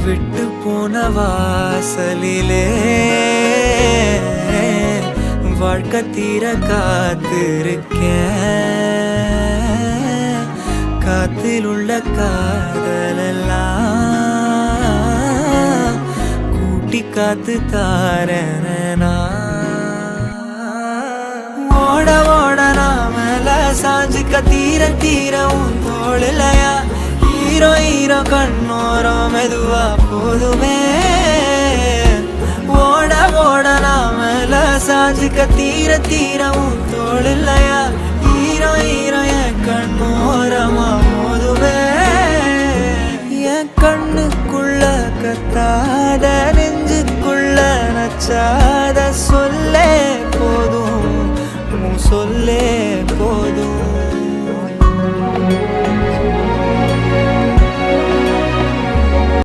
விட்டு போன வாசலிலே வாழ்க்கை தீர காத்திருக்கேன். காத்தில் உள்ள காதலெல்லாம் கூட்டி காத்து தாரனா. ஓட ஓட நாமல சாஞ்சிக்க தீர தீர உன் தோழலையா. ஹீரோ ஹீரோ கண்ணோரம் மெதுவா போதுமே. ஓட ஓட நாமல சாஞ்சிக்க தீர தீர உன் தோழலையா. ஹீரோ ஹீரோ என் கண்ணோரமா போதுமே. என் கண்ணுக்குள்ள கத்தாத நெஞ்சுக்குள்ள நச்சாத சொல்லே போதும், சொல்லே போதும்.